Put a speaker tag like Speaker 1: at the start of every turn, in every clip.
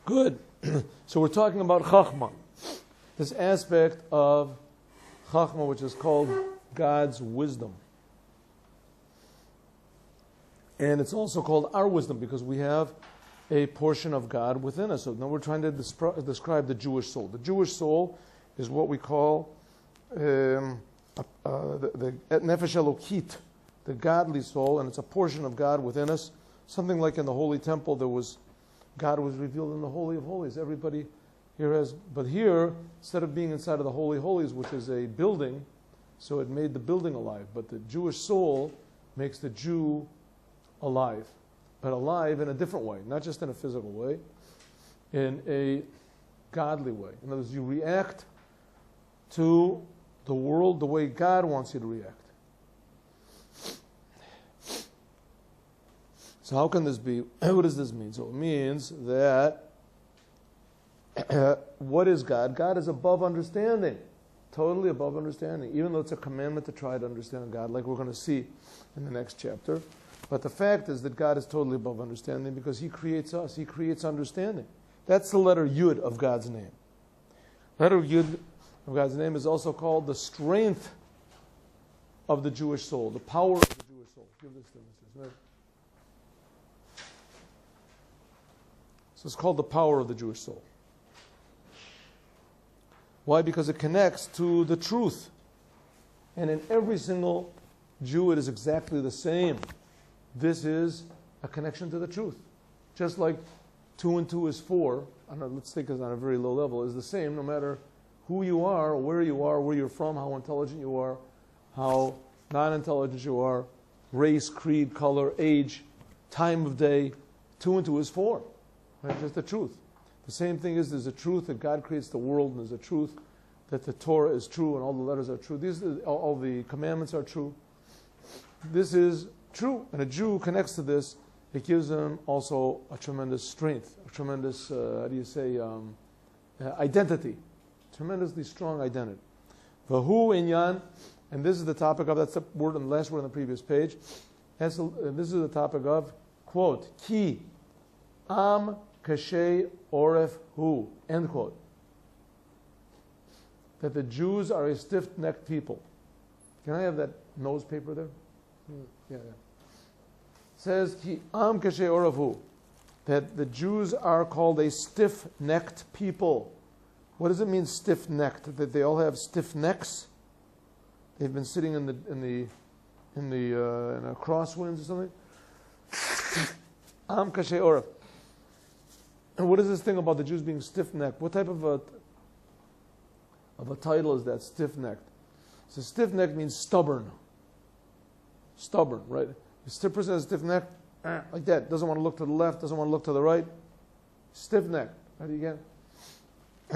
Speaker 1: Good. So we're talking about Chachma, this aspect of Chachma which is called God's wisdom. And it's also called our wisdom because we have a portion of God within us. So now we're trying to describe the Jewish soul. The Jewish soul is what we call the Nefesh Elokit, the godly soul, and it's a portion of God within us. Something like in the Holy Temple, God was revealed in the Holy of Holies. Everybody here has, but here, instead of being inside of the Holy of Holies, which is a building, so it made the building alive. But the Jewish soul makes the Jew alive, but alive in a different way, not just in a physical way, in a godly way. In other words, you react to the world the way God wants you to react. So how can this be? What does this mean? So it means that what is God? God is above understanding, totally above understanding, even though it's a commandment to try to understand God, like we're going to see in the next chapter. But the fact is that God is totally above understanding because He creates us. He creates understanding. That's the letter Yud of God's name. Letter Yud of God's name is also called the strength of the Jewish soul, the power of the Jewish soul. Give this to me. Right? So it's called the power of the Jewish soul. Why? Because it connects to the truth. And in every single Jew, it is exactly the same. This is a connection to the truth. Just like 2 and 2 is 4, let's take it on a very low level, is the same no matter who you are, where you're from, how intelligent you are, how non-intelligent you are, race, creed, color, age, time of day. 2 and 2 is 4. Right? Just the truth. The same thing is there's a truth that God creates the world, and there's a truth that the Torah is true and all the letters are true. All the commandments are true. This is true, and a Jew connects to this. It gives them also a tremendous strength, a tremendous, identity, tremendously strong identity. Vahu inyan, and this is the topic of, that's the word and the last word on the previous page. This is the topic of, quote, ki am kashay oref hu, end quote. That the Jews are a stiff-necked people. Can I have that nose paper there? Yeah. Says ki am kashay oref hu, that the Jews are called a stiff-necked people. What does it mean, stiff-necked? That they all have stiff necks? They've been sitting in a crosswinds or something. Am kashay oref. And what is this thing about the Jews being stiff-necked? What type of a title is that, stiff-necked? So stiff-necked means stubborn. Stubborn, right? A stiff person has a stiff-neck, like that. Doesn't want to look to the left, doesn't want to look to the right. Stiff-necked. How do you get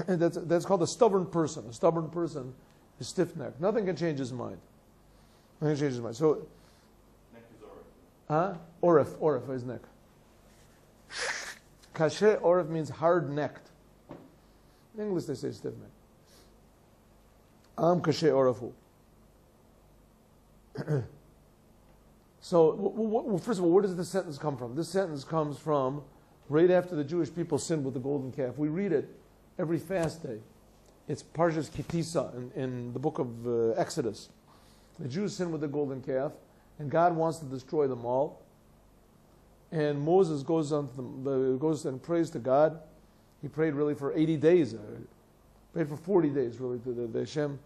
Speaker 1: it? That's called a stubborn person. A stubborn person is stiff-necked. Nothing can change his mind. Nothing can change his mind. So,
Speaker 2: neck is oref.
Speaker 1: Oref, his neck. Kashe oref means hard-necked. In English they say stiff-necked. Am kashe orefu. So, first of all, where does this sentence come from? This sentence comes from right after the Jewish people sinned with the golden calf. We read it every fast day. It's Parshas Kitisa in the book of Exodus. The Jews sinned with the golden calf, and God wants to destroy them all. And Moses goes and prays to God. He prayed really for 80 days. Prayed for 40 days, really, to the Hashem.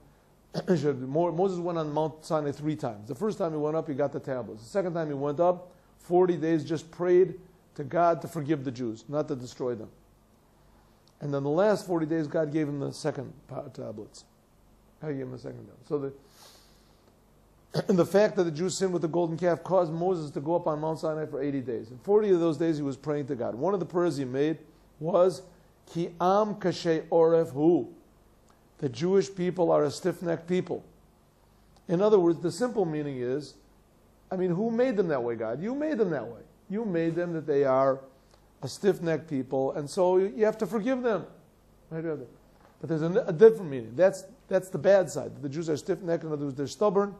Speaker 1: Moses went on Mount Sinai 3 times. The first time he went up, he got the tablets. The second time he went up, 40 days just prayed to God to forgive the Jews, not to destroy them. And then the last 40 days, God gave him the second tablets. God gave him the second tablets. So the fact that the Jews sinned with the golden calf caused Moses to go up on Mount Sinai for 80 days. And 40 of those days he was praying to God. One of the prayers he made was, Ki am kashay oref hu. The Jewish people are a stiff-necked people. In other words, the simple meaning is, who made them that way, God? You made them that way. You made them that they are a stiff-necked people, and so you have to forgive them. Right? But there's a different meaning. That's the bad side. The Jews are stiff-necked, in other words, they're stubborn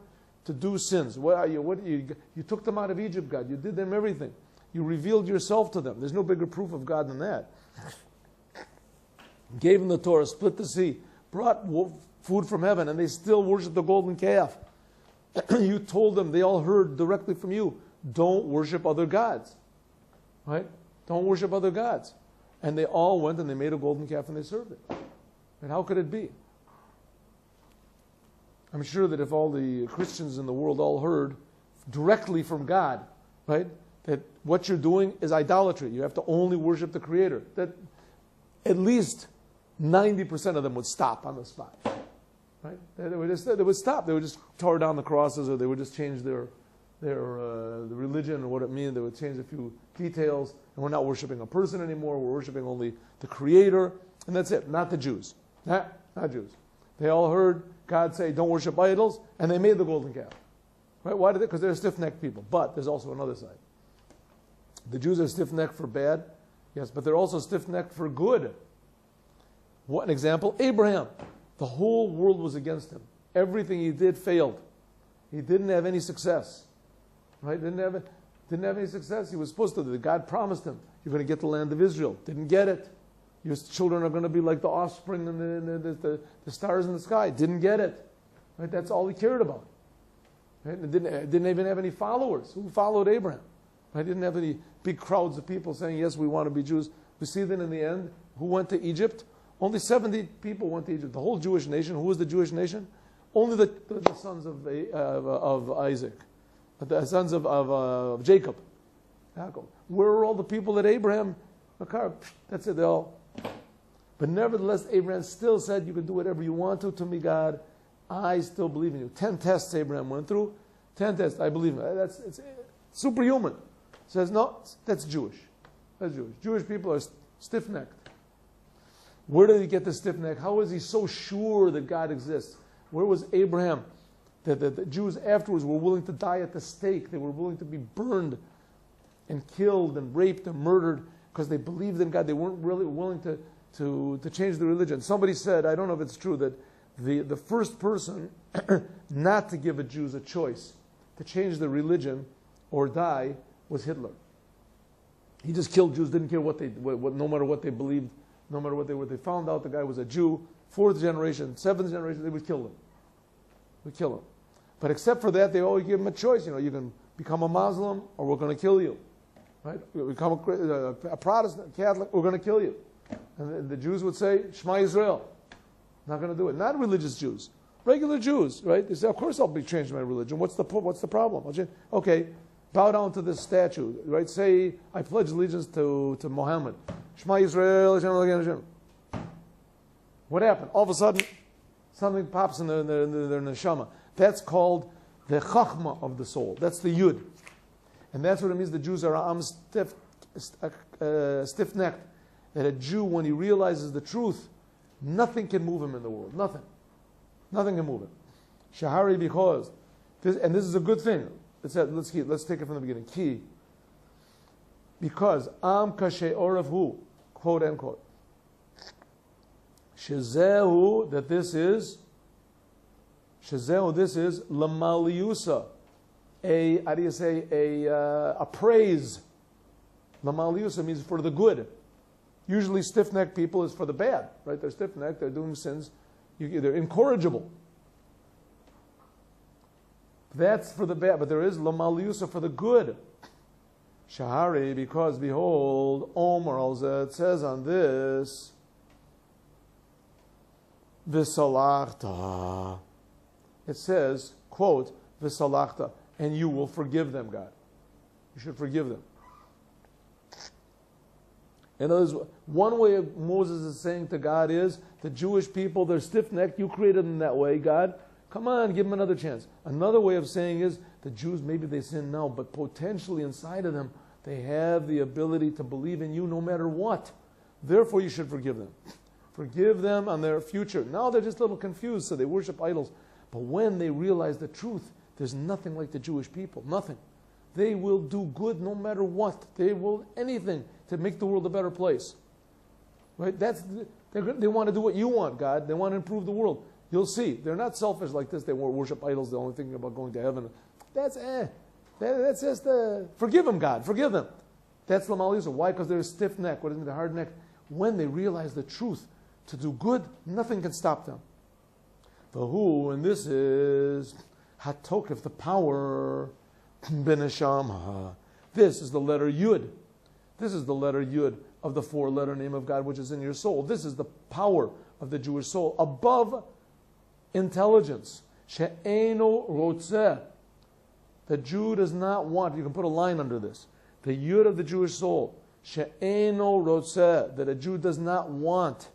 Speaker 1: to do sins. What are you? You took them out of Egypt, God. You did them everything. You revealed yourself to them. There's no bigger proof of God than that. gave them the Torah, split the sea, brought food from heaven, and they still worship the golden calf. You told them, they all heard directly from you, don't worship other gods. Right? Don't worship other gods. And they all went and they made a golden calf and they served it. And how could it be? I'm sure that if all the Christians in the world all heard directly from God, right, that what you're doing is idolatry. You have to only worship the Creator. That at least 90% of them would stop on the spot. Right? They would stop. They would just tear down the crosses, or they would just change the religion or what it means. They would change a few details, and we're not worshiping a person anymore. We're worshiping only the Creator, and that's it. Not the Jews. Not Jews. They all heard God say, "Don't worship idols," and they made the golden calf. Right? Why did they? Because they're stiff-necked people. But there's also another side. The Jews are stiff-necked for bad, yes, but they're also stiff-necked for good. What an example? Abraham. The whole world was against him. Everything he did failed. He didn't have any success. Right? Didn't have any success. He was supposed to. God promised him, you're going to get the land of Israel. Didn't get it. Your children are going to be like the offspring and the stars in the sky. Didn't get it. Right? That's all he cared about. Right? Didn't even have any followers. Who followed Abraham? Right? Didn't have any big crowds of people saying, yes, we want to be Jews. We see that in the end, who went to Egypt? Only 70 people went to Egypt. The whole Jewish nation. Who was the Jewish nation? Only the sons of Isaac. The sons of Jacob. Where are all the people that Abraham? That's it. They all. But nevertheless, Abraham still said, you can do whatever you want to me, God. I still believe in you. 10 tests Abraham went through. 10 tests. I believe in it. It's superhuman. Says, no, that's Jewish. That's Jewish. Jewish people are stiff-necked. Where did he get the stiff neck? How was he so sure that God exists? Where was Abraham? That the Jews afterwards were willing to die at the stake. They were willing to be burned and killed and raped and murdered because they believed in God. They weren't really willing to change the religion. Somebody said, I don't know if it's true, that the first person not to give a Jews a choice to change the religion or die was Hitler. He just killed Jews, didn't care no matter what they believed. No matter what they found out the guy was a Jew, 4th generation, 7th generation, they would kill him. Would kill him. But except for that, they always give him a choice. You can become a Muslim or we're going to kill you. Right? You become a Protestant, Catholic, we're going to kill you. And the Jews would say, Shema Israel. Not going to do it. Not religious Jews. Regular Jews, right? They say, of course I'll be changing my religion. What's the problem? Okay, bow down to this statue, right? Say, I pledge allegiance to Muhammad. Shema Yisrael, Hashem. What happened? All of a sudden, something pops in their neshama. That's called the chachma of the soul. That's the yud. And that's what it means the Jews are stiff-necked. That a Jew, when he realizes the truth, nothing can move him in the world. Nothing. Nothing can move him. Shahari because, and this is a good thing. Let's take it from the beginning. Ki. Because am kashe orav hu, quote unquote. Shezehu, that this is lamaliusa, a praise. Lamaliusa means for the good. Usually stiff-necked people is for the bad, right? They're stiff-necked, they're doing sins, they're incorrigible. That's for the bad, but there is lamaliusa for the good. Shahari, because behold, Omar, it says on this, V'salachta. It says, quote, V'salachta, and you will forgive them, God. You should forgive them. In other words, one way of Moses is saying to God is, the Jewish people, they're stiff-necked, you created them that way, God. Come on, give them another chance. Another way of saying is, the Jews, maybe they sin now, but potentially inside of them, they have the ability to believe in you no matter what. Therefore, you should forgive them. Forgive them on their future. Now they're just a little confused, so they worship idols. But when they realize the truth, there's nothing like the Jewish people. Nothing. They will do good no matter what. They will anything to make the world a better place. Right? They want to do what you want, God. They want to improve the world. You'll see. They're not selfish like this. They won't worship idols. They're only thinking about going to heaven. That's just forgive them, God. Forgive them. That's Lamaliusa. Why? Because they're stiff-necked. What does it mean? The hard neck. When they realize the truth, to do good, nothing can stop them. V'hu, and this is hatokif, the power, beneshama. This is the letter Yud. This is the letter Yud of the four-letter name of God, which is in your soul. This is the power of the Jewish soul above intelligence. She'eno rotzeh. The Jew does not want, you can put a line under this, the Yud of the Jewish soul, she'eno rotzeh, that a Jew does not want.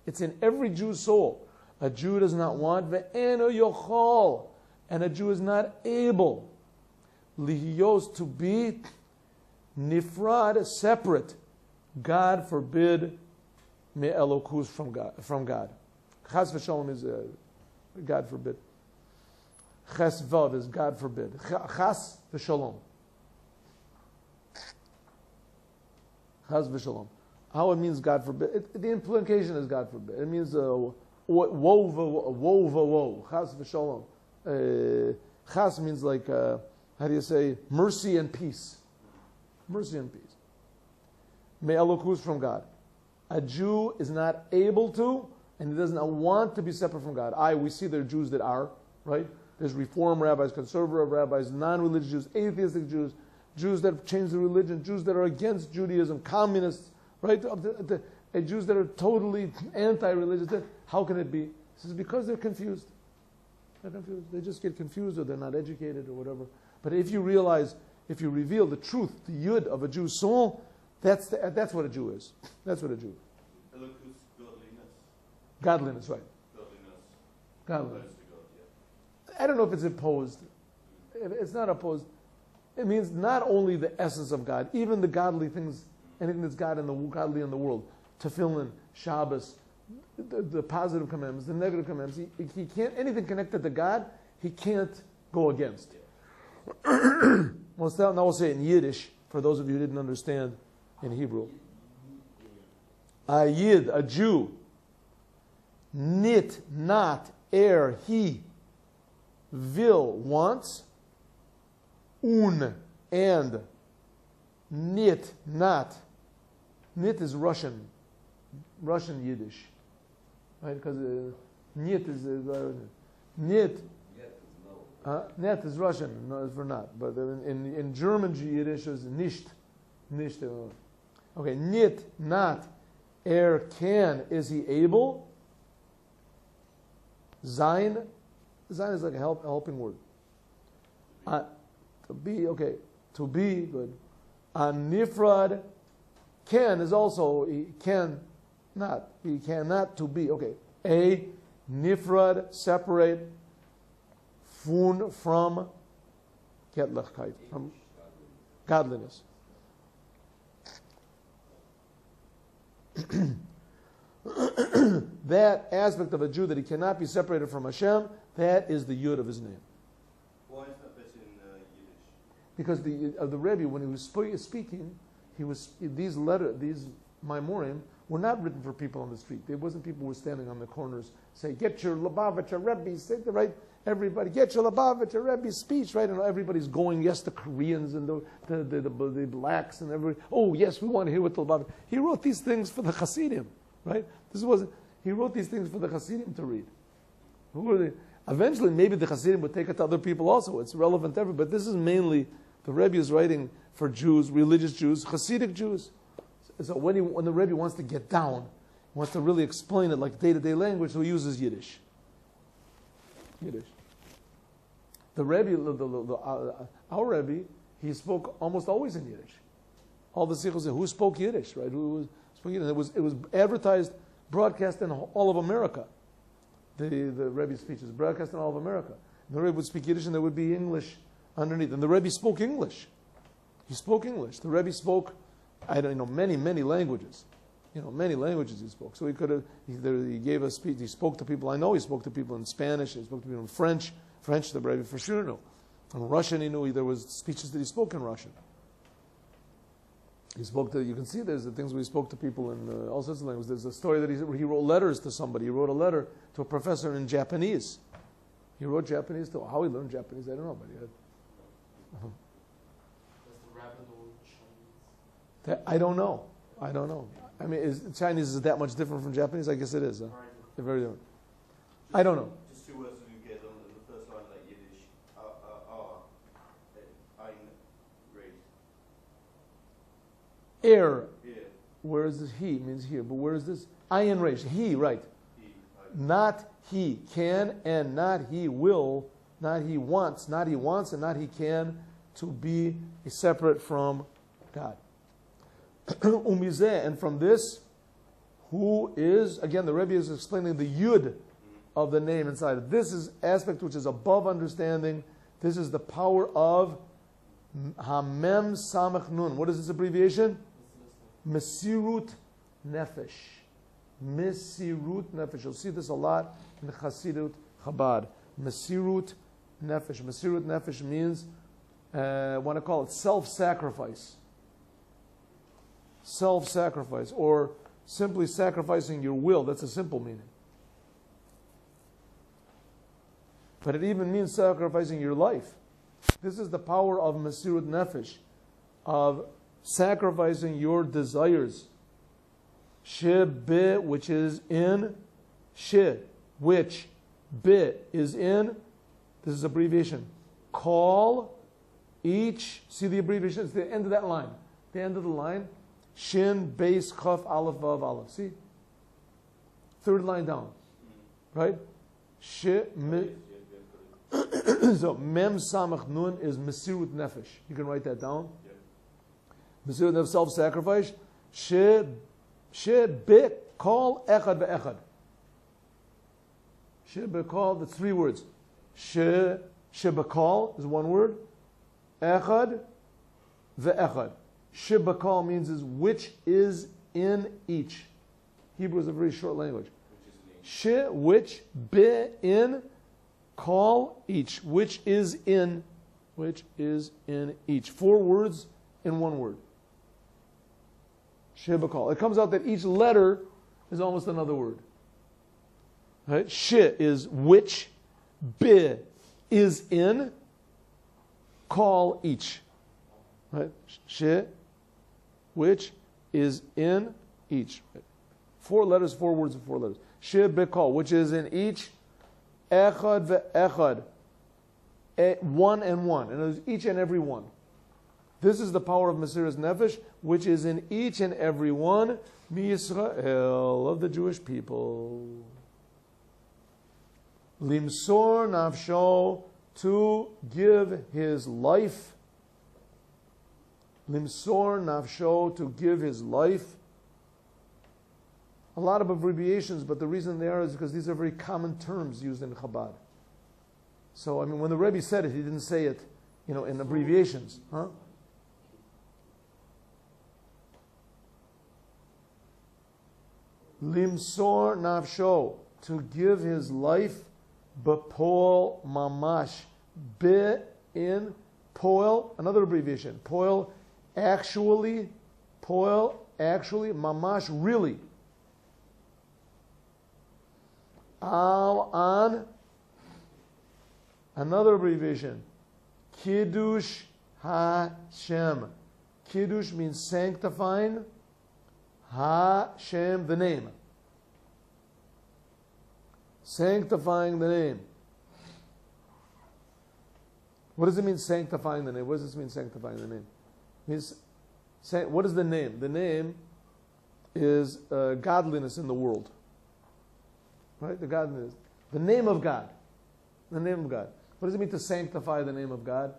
Speaker 1: It's in every Jew's soul. A Jew does not want, ve'eno yochol, and a Jew is not able, lihiyos, to be nifrad, separate. God forbid, me'elokus, from God. Chas v'shalom is God forbid. Ches vav is God forbid. Chas v'shalom. Chas v'shalom. How it means God forbid? The implication is God forbid. It means woe v'woe. Chas v'shalom. Chas means like, how do you say, mercy and peace. Mercy and peace. Me'elokus, from God. A Jew is not able to, and he does not want to be separate from God. We see there are Jews that are, right? There's Reform rabbis, conservative rabbis, non-religious Jews, atheistic Jews, Jews that have changed the religion, Jews that are against Judaism, communists, right? Jews that are totally anti-religious. How can it be? This is because they're confused. They're confused. They just get confused, or they're not educated, or whatever. But if you realize, if you reveal the truth, the Yud of a Jew's soul, that's what a Jew is. That's what a Jew is. Godliness, right. Godliness. I don't know if it's opposed. It's not opposed. It means not only the essence of God, even the godly things, anything that's godly in the world, tefillin, Shabbos, the positive commandments, the negative commandments. He can't, anything connected to God, he can't go against. Now we'll say it in Yiddish, for those of you who didn't understand in Hebrew. A Yid, a Jew, nit, not, he, will, wants, and, nit, not. Nit is Russian Yiddish, right? Because nit is nit. Net is Russian, no, it's for not. But in German Yiddish is nicht. Okay, nit, not, can, is he able? Sein is like a helping word. To be, okay, to be, good. Nifrad, can is also, he cannot to be, okay. Nifrad, separate, from Ketlichkeit, from godliness. That aspect of a Jew that he cannot be separated from Hashem, that is the Yud of his name.
Speaker 2: Why is that in Yiddish?
Speaker 1: Because the Rebbe, when he was speaking, these Maamorim were not written for people on the street. There wasn't people who were standing on the corners say, "Get your Lubavitcher Rebbe," say right. Everybody, get your Lubavitcher Rebbe speech, right? And everybody's going, yes, the Koreans and the blacks and everybody. Oh, yes, we want to hear what the Lubavitcher. He wrote these things for the Hasidim, right? He wrote these things for the Hasidim to read. Who were they? Eventually, maybe the Hasidim would take it to other people also. It's relevant to everybody. But this is mainly, the Rebbe is writing for Jews, religious Jews, Hasidic Jews. So when the Rebbe wants to get down, wants to really explain it like day-to-day language, so he uses Yiddish. The Rebbe, our Rebbe, he spoke almost always in Yiddish. All the sichos, who spoke Yiddish, right? Who spoke Yiddish? It was advertised, broadcast in all of America. The Rebbe's speeches, broadcast in all of America. The Rebbe would speak Yiddish and there would be English underneath. And the Rebbe spoke English. He spoke English. The Rebbe spoke, many languages. Many languages he spoke. So he gave a speech. He spoke to people. I know he spoke to people in Spanish. He spoke to people in French. French, the Rebbe for sure knew. In Russian, he knew. There was speeches that he spoke in Russian. He spoke to. You can see there's the things where he spoke to people in all sorts of languages. There's a story that he wrote letters to somebody. He wrote a letter to a professor in Japanese. He wrote Japanese to. How he learned Japanese, I don't know, but he had.
Speaker 3: Does the rabbi know Chinese?
Speaker 1: I don't know. I mean, Chinese is that much different from Japanese? I guess it is. They're very different. I don't know.
Speaker 2: Just two words that we get on the first line of that Yiddish. Ein raised.
Speaker 1: Air.
Speaker 2: Here.
Speaker 1: Where is this? He means here. But where is this? Ayin resh. He, right.
Speaker 2: He.
Speaker 1: Not he can and not he will. Not he wants. Not he wants and not he can to be separate from God. Umizeh. And from this, who is, again, the Rebbe is explaining the yud of the name inside it. This is aspect which is above understanding. This is the power of Hamem Samach Nun. What is this abbreviation? Mesirut Nefesh. Mesirut Nefesh. You'll see this a lot in Chassidut Chabad. Mesirut Nefesh. Mesirut Nefesh means, want to call it self-sacrifice. Self-sacrifice, or simply sacrificing your will. That's a simple meaning. But it even means sacrificing your life. This is the power of Mesirut Nefesh, of sacrificing your desires. She be, which is in. She, which be is in. This is abbreviation. Call each. See the abbreviation? It's the end of that line. The end of the line. Shin, Beis, Chaf, Aleph, Vav, Aleph. See? Third line down. Right? She, me. So, Mem Samach Nun is Mesirut Nefesh. You can write that down. Mesirut Nefesh, self-sacrifice. She be call echad ve'echad. She be call, that's three words. She be call is one word. Echad ve'echad. She be call means is which is in each. Hebrew is a very short language. She, which, be, in, call, each. Which is in each. 4 words in 1 word. She be call. It comes out that each letter is almost another word. Right? She is which, be is in, call each. Right? She, which is in each. 4 letters, 4 words, and 4 letters. She be call, which is in each. Echad ve'echad. One and one. And it is each and every one. This is the power of Mesirut Nefesh, which is in each and every one, Yisrael, of the Jewish people. Limsor nafsho, to give his life. Limsor nafsho, to give his life. A lot of abbreviations, but the reason they are is because these are very common terms used in Chabad. So, I mean, when the Rebbe said it, he didn't say it, in abbreviations. Huh? Limsor nafsho, to give his life, bepol mamash, be in, poel, another abbreviation, poel, actually, mamash, really. Al an, another abbreviation, Kiddush Hashem. Kiddush means sanctifying, Hashem, the name. Sanctifying the name. What does it mean, sanctifying the name? What does this mean, sanctifying the name? It means, what is the name? The name is godliness in the world. Right? The godliness. The name of God. The name of God. What does it mean to sanctify the name of God?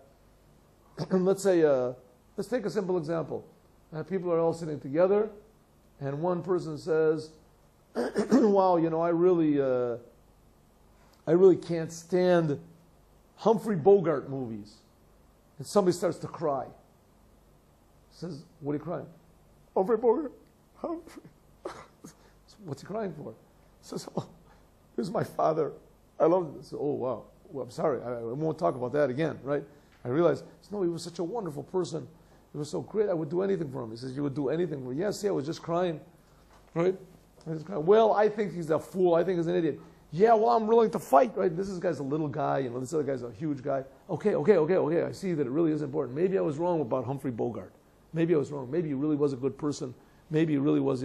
Speaker 1: Let's say, let's take a simple example. People are all sitting together, and one person says, wow, I really can't stand Humphrey Bogart movies. And somebody starts to cry. Says, what are you crying? Humphrey Bogart. Humphrey. What's he crying for? Says, oh, here's my father. I love this. Oh, wow. Well, I'm sorry. I won't talk about that again, right? I realized, no, he was such a wonderful person. He was so great. I would do anything for him. He says, you would do anything for him. Yes, I was just crying, right? I was crying. Well, I think he's a fool. I think he's an idiot. Yeah, well, I'm willing to fight, right? This guy's a little guy. This other guy's a huge guy. Okay. I see that it really is important. Maybe I was wrong about Humphrey Bogart. Maybe I was wrong. Maybe he really was a good person. Maybe he really was,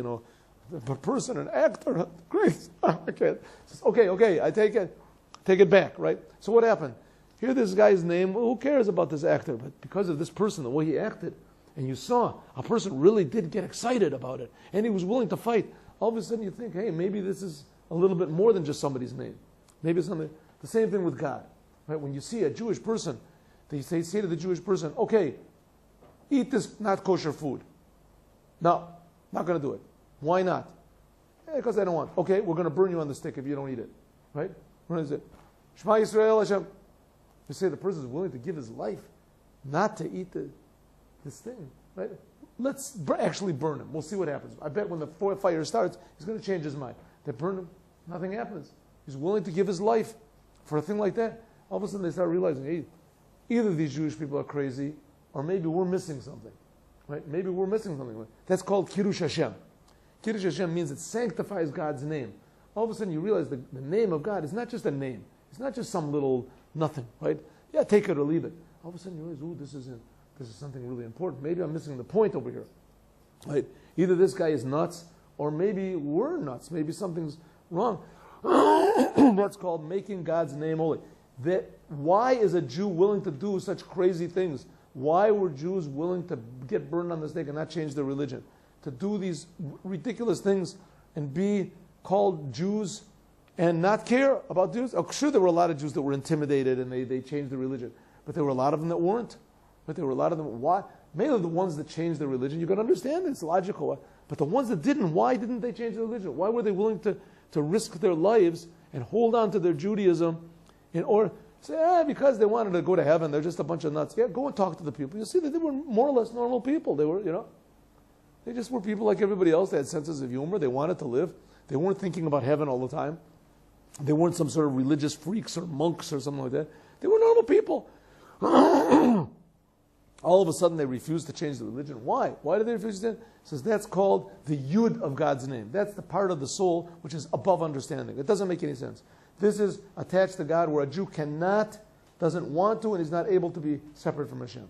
Speaker 1: The person, an actor, great. Okay, okay, I take it back, right? So what happened? Here, this guy's name. Well, who cares about this actor? But because of this person, the way he acted, and you saw a person really did get excited about it, and he was willing to fight. All of a sudden, you think, hey, maybe this is a little bit more than just somebody's name. Maybe it's something. The same thing with God, right? When you see a Jewish person, they say to the Jewish person, okay, eat this not kosher food. No, not going to do it. Why not? Because I don't want. Okay, we're going to burn you on the stick if you don't eat it. Right? What is it? Shema Yisrael Hashem. You say the person is willing to give his life not to eat this thing. Right? Let's actually burn him. We'll see what happens. I bet when the fire starts, he's going to change his mind. They burn him. Nothing happens. He's willing to give his life for a thing like that. All of a sudden they start realizing, hey, either these Jewish people are crazy, or maybe we're missing something. Right? Maybe we're missing something. That's called Kiddush Hashem. Kiddush Hashem means it sanctifies God's name. All of a sudden you realize the name of God is not just a name. It's not just some little nothing, right? Yeah, take it or leave it. All of a sudden you realize, ooh, this is something really important. Maybe I'm missing the point over here. Right? Either this guy is nuts, or maybe we're nuts. Maybe something's wrong. That's called making God's name holy. Why is a Jew willing to do such crazy things? Why were Jews willing to get burned on the stake and not change their religion? To do these ridiculous things and be called Jews and not care about Jews? Oh, sure, there were a lot of Jews that were intimidated and they changed their religion. But there were a lot of them that weren't. But there were a lot of them. Why? Mainly the ones that changed their religion. You can understand it's logical. But the ones that didn't, why didn't they change their religion? Why were they willing to risk their lives and hold on to their Judaism in order say, because they wanted to go to heaven, they're just a bunch of nuts. Yeah, go and talk to the people. You'll see that they were more or less normal people. They were, they just were people like everybody else. They had senses of humor. They wanted to live. They weren't thinking about heaven all the time. They weren't some sort of religious freaks or monks or something like that. They were normal people. All of a sudden, they refused to change the religion. Why? Why did they refuse to? It says that's called the Yud of God's name. That's the part of the soul which is above understanding. It doesn't make any sense. This is attached to God where a Jew doesn't want to, and is not able to be separate from Hashem.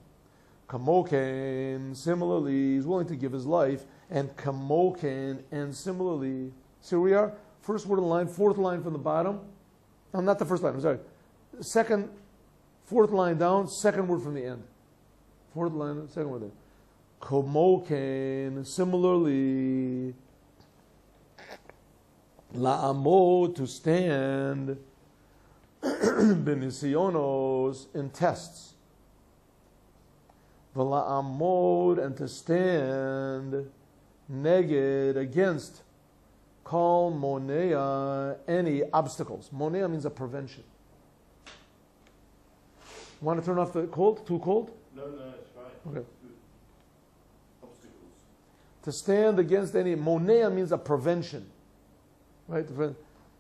Speaker 1: Kamoken, similarly, he's willing to give his life, and kamoken, and similarly. So we are, first word of the line, fourth line from the bottom. No, not the first line, I'm sorry. Second, fourth line down, second word from the end. Fourth line, second word there. Kamoken, similarly. La'amod, to stand. Benisionos, in tests. V'la'amod, and to stand. Neged, against. Kol monea, any obstacles. Monea means a prevention. Want to turn off the cold? Too cold?
Speaker 2: No, it's fine.
Speaker 1: Okay.
Speaker 2: Obstacles.
Speaker 1: To stand against any. Monea means a prevention. Right?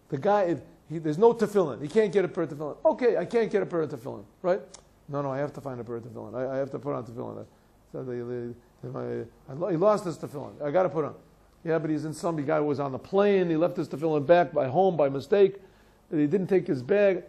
Speaker 1: The guy, there's no tefillin. He can't get a pair of tefillin. Okay, I can't get a pair of tefillin. Right? No, I have to find a pair of tefillin. I have to put on tefillin. So he lost his tefillin. I got to put on. Yeah, but some guy was on the plane. He left his tefillin back by home by mistake. He didn't take his bag.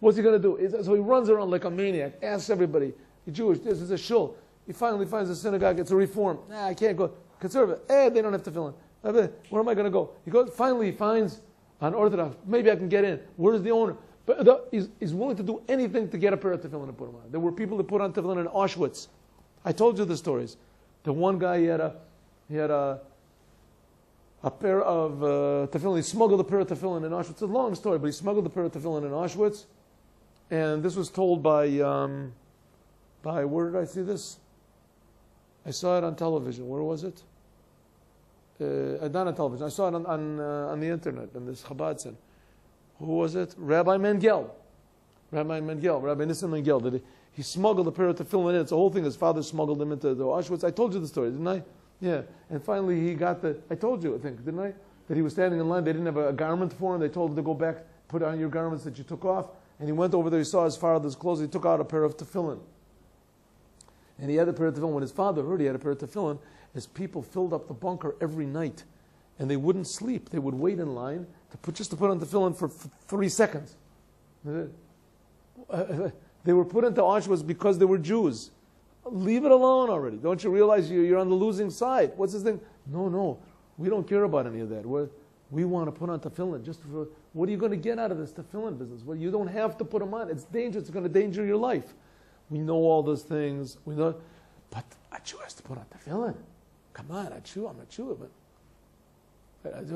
Speaker 1: What's he going to do? So he runs around like a maniac. Asks everybody, "You're Jewish? This is a shul." He finally finds a synagogue. It's a reform. Nah, I can't go. Conservative. They don't have tefillin. Where am I going to go? Finally he finds an Orthodox. Maybe I can get in. Where's the owner? But he's willing to do anything to get a pair of tefillin and put them on. There were people that put on tefillin in Auschwitz. I told you the stories. The one guy, he had a pair of tefillin. He smuggled a pair of tefillin in Auschwitz. It's a long story, but he smuggled a pair of tefillin in Auschwitz. And this was told by where did I see this? I saw it on television. Where was it? Not on television. I saw it on the internet, on this Chabad Center. Who was it? Rabbi Mengel. Rabbi Nissim Mengel. He smuggled a pair of tefillin in. It's the whole thing. His father smuggled them into the Auschwitz. I told you the story, didn't I? Yeah. And finally he got I told you, I think, didn't I? That he was standing in line. They didn't have a garment for him. They told him to go back, put on your garments that you took off. And he went over there. He saw his father's clothes. He took out a pair of tefillin. And he had a pair of tefillin. When his father heard he had a pair of tefillin, his people filled up the bunker every night. And they wouldn't sleep. They would wait in line just to put on tefillin for 3 seconds. They were put into Auschwitz because they were Jews. Leave it alone already. Don't you realize you're on the losing side? What's his thing? No. We don't care about any of that. We want to put on tefillin. What are you going to get out of this tefillin business? Well, you don't have to put them on. It's dangerous. It's going to danger your life. We know all those things. We know, but a Jew has to put on tefillin. Come on, I'm a Jew. But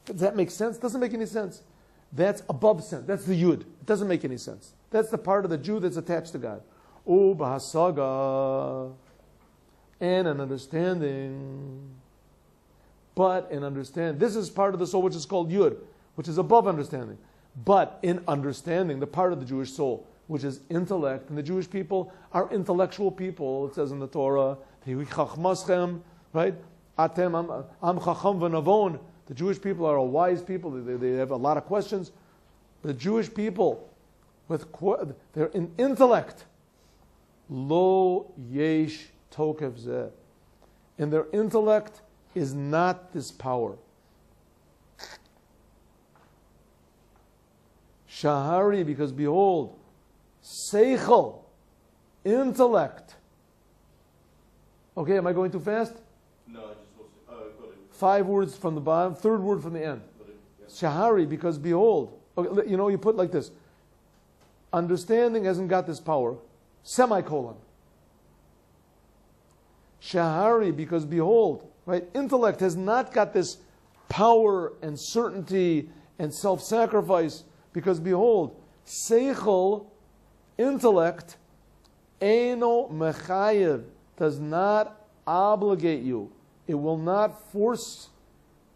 Speaker 1: does that make sense? Doesn't make any sense. That's above sense. That's the yud. It doesn't make any sense. That's the part of the Jew that's attached to God. B'hasaga, and an understanding. But in understanding, this is part of the soul which is called yud, which is above understanding. But in understanding, the part of the Jewish soul which is intellect, and the Jewish people are intellectual people. It says in the Torah, right? Atem am chacham v'navon. The Jewish people are a wise people. They have a lot of questions. The Jewish people, they're in intellect. Lo yesh tokev zeh. In their intellect is not this power. Shahari, because behold, seichel, intellect. Okay, am I going too fast?
Speaker 2: No, I just lost it. Oh, got it.
Speaker 1: 5 words from the bottom, 3rd word from the end.
Speaker 2: Got it. Yeah.
Speaker 1: Shahari, because behold. Okay, you put like this. Understanding hasn't got this power. Semicolon. Shahari, because behold, right? Intellect has not got this power and certainty and self-sacrifice, because behold, seichel, intellect, eino mechayev, does not obligate you. It will not force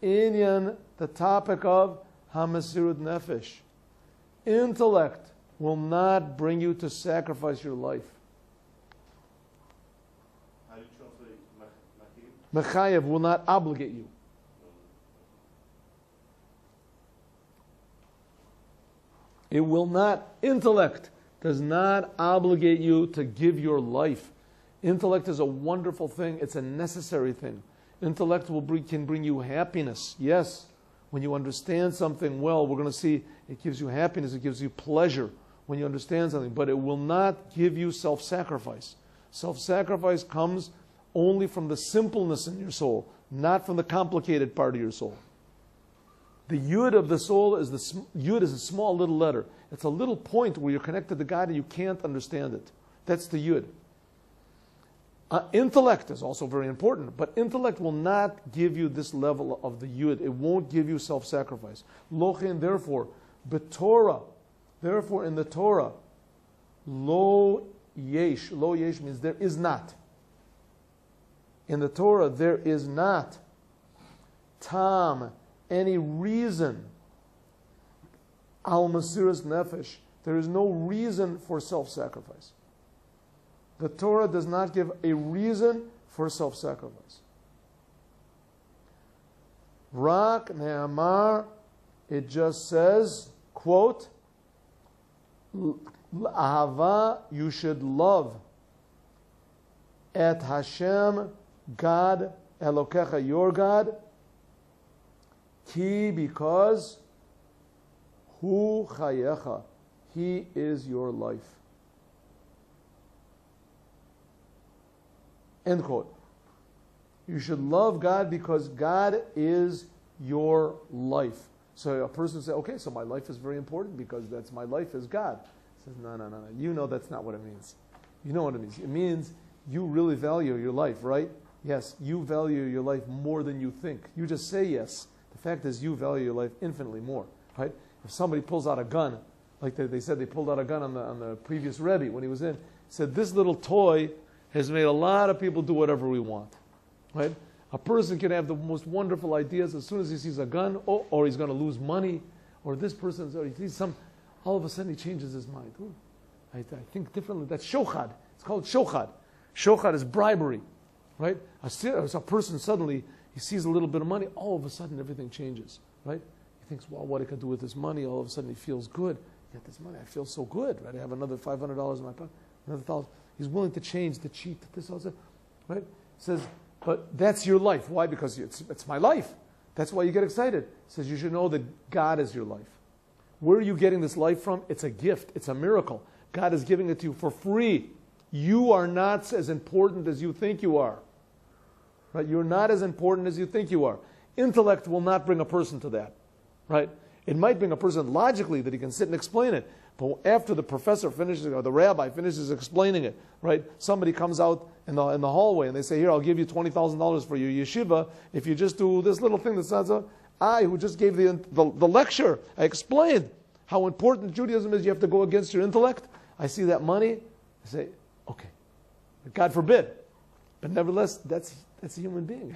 Speaker 1: inyan, the topic of hamasirut nefesh. Intellect will not bring you to sacrifice your life.
Speaker 2: How do you translate
Speaker 1: Mechayev will not obligate you. It will not. Intellect does not obligate you to give your life. Intellect is a wonderful thing. It's a necessary thing. Intellect can bring you happiness. Yes, when you understand something well, we're going to see it gives you happiness, it gives you pleasure when you understand something, but it will not give you self-sacrifice. Self-sacrifice comes only from the simpleness in your soul, not from the complicated part of your soul. The yud of the soul is yud is a small little letter. It's a little point where you're connected to God and you can't understand it. That's the yud. Intellect is also very important, but intellect will not give you this level of the yud. It won't give you self-sacrifice. Lochin, therefore, b'Torah, therefore in the Torah, lo yesh means there is not. In the Torah, there is not tam, any reason, al masiras nefesh. There is no reason for self-sacrifice. The Torah does not give a reason for self-sacrifice. Rak ne'amar, it just says, quote, ahava, you should love, et Hashem, God, Elokecha, your God, ki, because, hu chayecha, he is your life. End quote. You should love God because God is your life. So a person says, okay, so my life is very important because that's my life is God. He says, no. You know that's not what it means. You know what it means. It means you really value your life, right? Yes, you value your life more than you think. You just say yes. The fact is you value your life infinitely more, right? If somebody pulls out a gun, like they said they pulled out a gun on the previous Rebbe when he was in, said this little toy has made a lot of people do whatever we want, right? A person can have the most wonderful ideas as soon as he sees a gun, or he's going to lose money, or this person, or he sees all of a sudden he changes his mind. Ooh, I think differently. That's shochad. It's called shochad. Shochad is bribery, right? A person suddenly, he sees a little bit of money, all of a sudden everything changes, right? He thinks, well, what I could do with this money, all of a sudden he feels good. Get this money, I feel so good, right? I have another $500 in my pocket, another $1,000. He's willing to change, to cheat, this also, right? Says, but that's your life. Why? Because it's my life. That's why you get excited. Says you should know that God is your life. Where are you getting this life from? It's a gift. It's a miracle. God is giving it to you for free. You are not as important as you think you are. Right? You're not as important as you think you are. Intellect will not bring a person to that, right? It might bring a person logically that he can sit and explain it. But after the professor finishes, or the rabbi finishes explaining it, right? Somebody comes out in the hallway and they say, here, I'll give you $20,000 for your yeshiva if you just do this little thing that says, I, who just gave the lecture, I explained how important Judaism is. You have to go against your intellect. I see that money. I say, okay. God forbid. But nevertheless, that's a human being.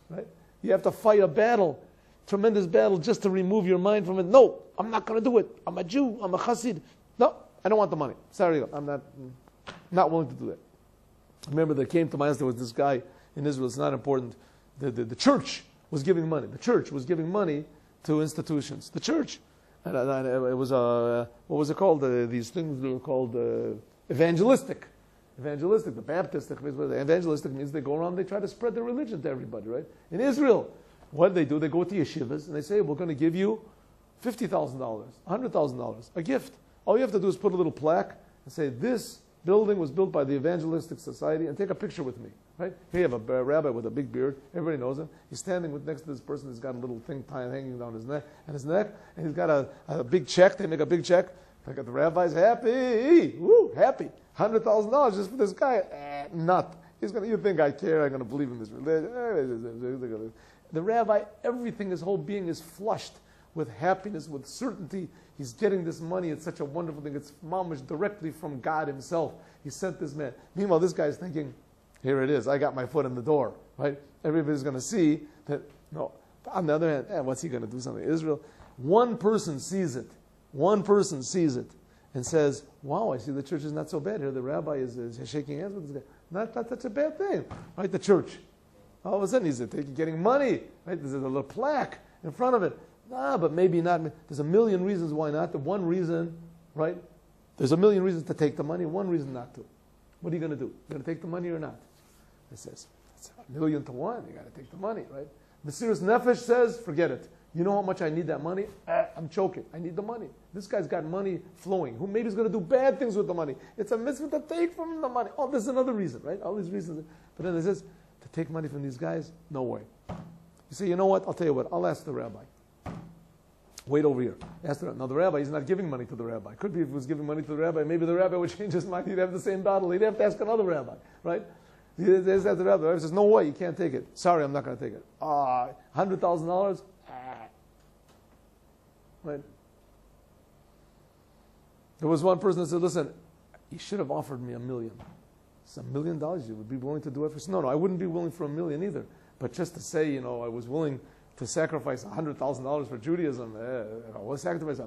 Speaker 1: Right? You have to fight a battle, tremendous battle, just to remove your mind from it. No, I'm not going to do it. I'm a Jew. I'm a Chassid. No, I don't want the money. Sorry, I'm not willing to do that. I remember that came to my house, there was this guy in Israel, it's not important. The church was giving money. The church was giving money to institutions. The church. And it was, what was it called? These things were called evangelistic. Evangelistic, the Baptistic, evangelistic means they go around, they try to spread their religion to everybody, right? In Israel, what do? They go to yeshivas and they say, we're going to give you $50,000, $100,000, a gift. All you have to do is put a little plaque and say, this building was built by the Evangelistic Society, and take a picture with me, right? Here you have a rabbi with a big beard, everybody knows him. He's standing next to this person who's got a little thing hanging down his neck, and he's got a big check. They make a big check. Look at the rabbi's happy, woo, happy. $100,000 just for this guy. Not. You think I care? I'm going to believe in this religion. The rabbi, everything, his whole being is flushed with happiness, with certainty. He's getting this money. It's such a wonderful thing. It's mamash directly from God himself. He sent this man. Meanwhile, this guy's thinking, here it is. I got my foot in the door, right? Everybody's going to see that, no. On the other hand, what's he going to do something? Israel, one person sees it. One person sees it and says, wow, I see the church is not so bad here. The rabbi is shaking hands with this guy. Not such a bad thing, right? The church. All of a sudden, he's getting money, right? There's a little plaque in front of it. But maybe not. There's a million reasons why not. The one reason, right? There's a million reasons to take the money, one reason not to. What are you going to do? You going to take the money or not? It says, it's 1,000,000 to 1. You got to take the money, right? Mesiras Nefesh says, forget it. You know how much I need that money? I'm choking. I need the money. This guy's got money flowing. Who maybe he's going to do bad things with the money. It's a mitzvah to take from the money. Oh, there's another reason, right? All these reasons. But then it says, to take money from these guys? No way. You say, you know what? I'll tell you what. I'll ask the rabbi. Wait over here. Ask the rabbi. Now the rabbi, he's not giving money to the rabbi. Could be if he was giving money to the rabbi, maybe the rabbi would change his mind. He'd have the same battle. He'd have to ask another rabbi, right? He asked the rabbi. The rabbi says, no way, you can't take it. Sorry, I'm not going to take it. $100,000? Right? There was one person that said, listen, you should have offered me $1 million. It's $1 million you would be willing to do it for? No, I wouldn't be willing for $1 million either. But just to say, I was willing to sacrifice $100,000 for Judaism, I will sacrifice